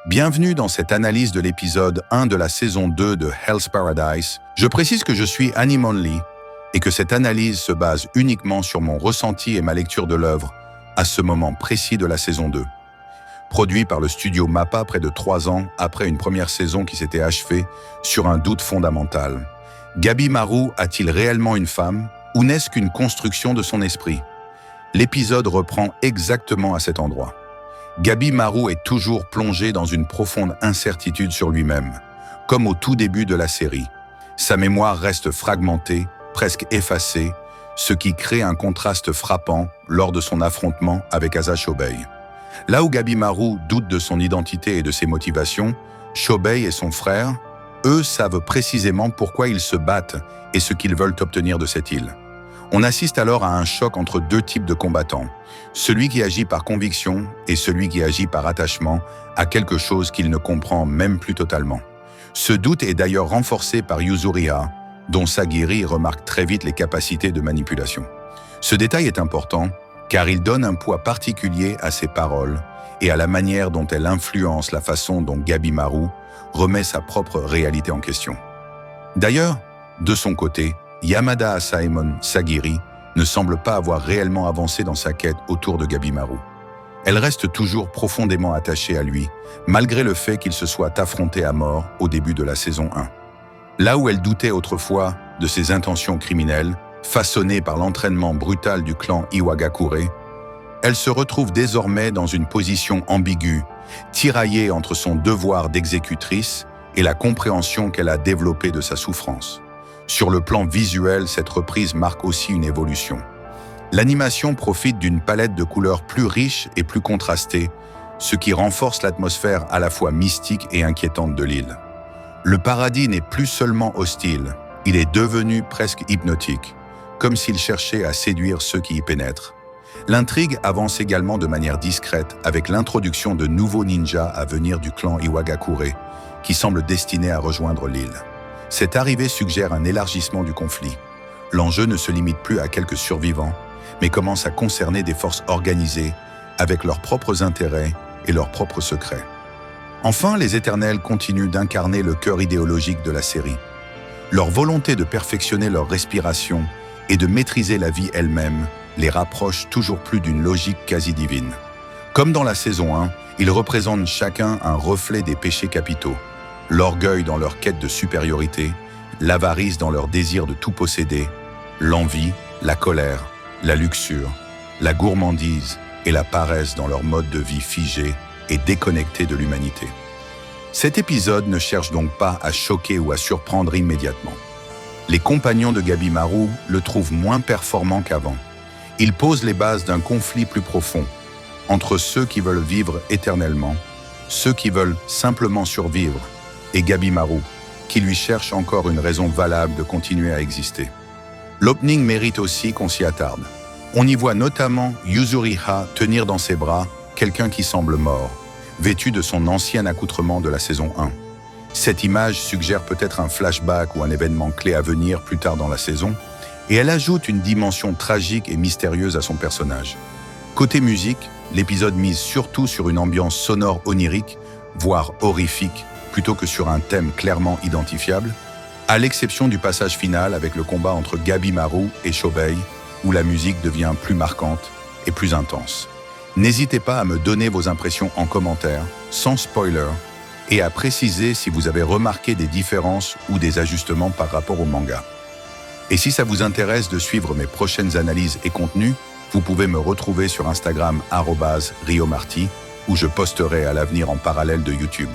Bienvenue dans cette analyse de l'épisode 1 de la saison 2 de Hell's Paradise. Je précise que je suis Annie Only et que cette analyse se base uniquement sur mon ressenti et ma lecture de l'œuvre à ce moment précis de la saison 2. Produit par le studio MAPPA près de 3 ans après une première saison qui s'était achevée sur un doute fondamental. Gabi Maru a-t-il réellement une femme ou n'est-ce qu'une construction de son esprit? L'épisode reprend exactement à cet endroit. Gabi Maru est toujours plongé dans une profonde incertitude sur lui-même, comme au tout début de la série. Sa mémoire reste fragmentée, presque effacée, ce qui crée un contraste frappant lors de son affrontement avec Asa Shobei. Là où Gabi Maru doute de son identité et de ses motivations, Shobei et son frère, eux, savent précisément pourquoi ils se battent et ce qu'ils veulent obtenir de cette île. On assiste alors à un choc entre deux types de combattants, celui qui agit par conviction et celui qui agit par attachement à quelque chose qu'il ne comprend même plus totalement. Ce doute est d'ailleurs renforcé par Yuzuriha, dont Sagiri remarque très vite les capacités de manipulation. Ce détail est important car il donne un poids particulier à ses paroles et à la manière dont elles influencent la façon dont Gabi Maru remet sa propre réalité en question. D'ailleurs, de son côté, Yamada Asaemon Sagiri ne semble pas avoir réellement avancé dans sa quête autour de Gabi Maru. Elle reste toujours profondément attachée à lui, malgré le fait qu'il se soit affronté à mort au début de la saison 1. Là où elle doutait autrefois de ses intentions criminelles, façonnées par l'entraînement brutal du clan Iwagakure, elle se retrouve désormais dans une position ambiguë, tiraillée entre son devoir d'exécutrice et la compréhension qu'elle a développée de sa souffrance. Sur le plan visuel, cette reprise marque aussi une évolution. L'animation profite d'une palette de couleurs plus riche et plus contrastée, ce qui renforce l'atmosphère à la fois mystique et inquiétante de l'île. Le paradis n'est plus seulement hostile, il est devenu presque hypnotique, comme s'il cherchait à séduire ceux qui y pénètrent. L'intrigue avance également de manière discrète avec l'introduction de nouveaux ninjas à venir du clan Iwagakure, qui semblent destinés à rejoindre l'île. Cette arrivée suggère un élargissement du conflit. L'enjeu ne se limite plus à quelques survivants, mais commence à concerner des forces organisées avec leurs propres intérêts et leurs propres secrets. Enfin, les Éternels continuent d'incarner le cœur idéologique de la série. Leur volonté de perfectionner leur respiration et de maîtriser la vie elle-même les rapproche toujours plus d'une logique quasi divine. Comme dans la saison 1, ils représentent chacun un reflet des péchés capitaux. L'orgueil dans leur quête de supériorité, l'avarice dans leur désir de tout posséder, l'envie, la colère, la luxure, la gourmandise et la paresse dans leur mode de vie figé et déconnecté de l'humanité. Cet épisode ne cherche donc pas à choquer ou à surprendre immédiatement. Les compagnons de Gabi Maru le trouvent moins performant qu'avant. Il pose les bases d'un conflit plus profond entre ceux qui veulent vivre éternellement, ceux qui veulent simplement survivre, et Gabi Maru, qui lui cherche encore une raison valable de continuer à exister. L'opening mérite aussi qu'on s'y attarde. On y voit notamment Yuzuriha tenir dans ses bras quelqu'un qui semble mort, vêtu de son ancien accoutrement de la saison 1. Cette image suggère peut-être un flashback ou un événement clé à venir plus tard dans la saison, et elle ajoute une dimension tragique et mystérieuse à son personnage. Côté musique, l'épisode mise surtout sur une ambiance sonore onirique, voire horrifique, plutôt que sur un thème clairement identifiable, à l'exception du passage final avec le combat entre Gabi Maru et Shobei, où la musique devient plus marquante et plus intense. N'hésitez pas à me donner vos impressions en commentaire, sans spoiler, et à préciser si vous avez remarqué des différences ou des ajustements par rapport au manga. Et si ça vous intéresse de suivre mes prochaines analyses et contenus, vous pouvez me retrouver sur Instagram @riomarty, où je posterai à l'avenir en parallèle de YouTube.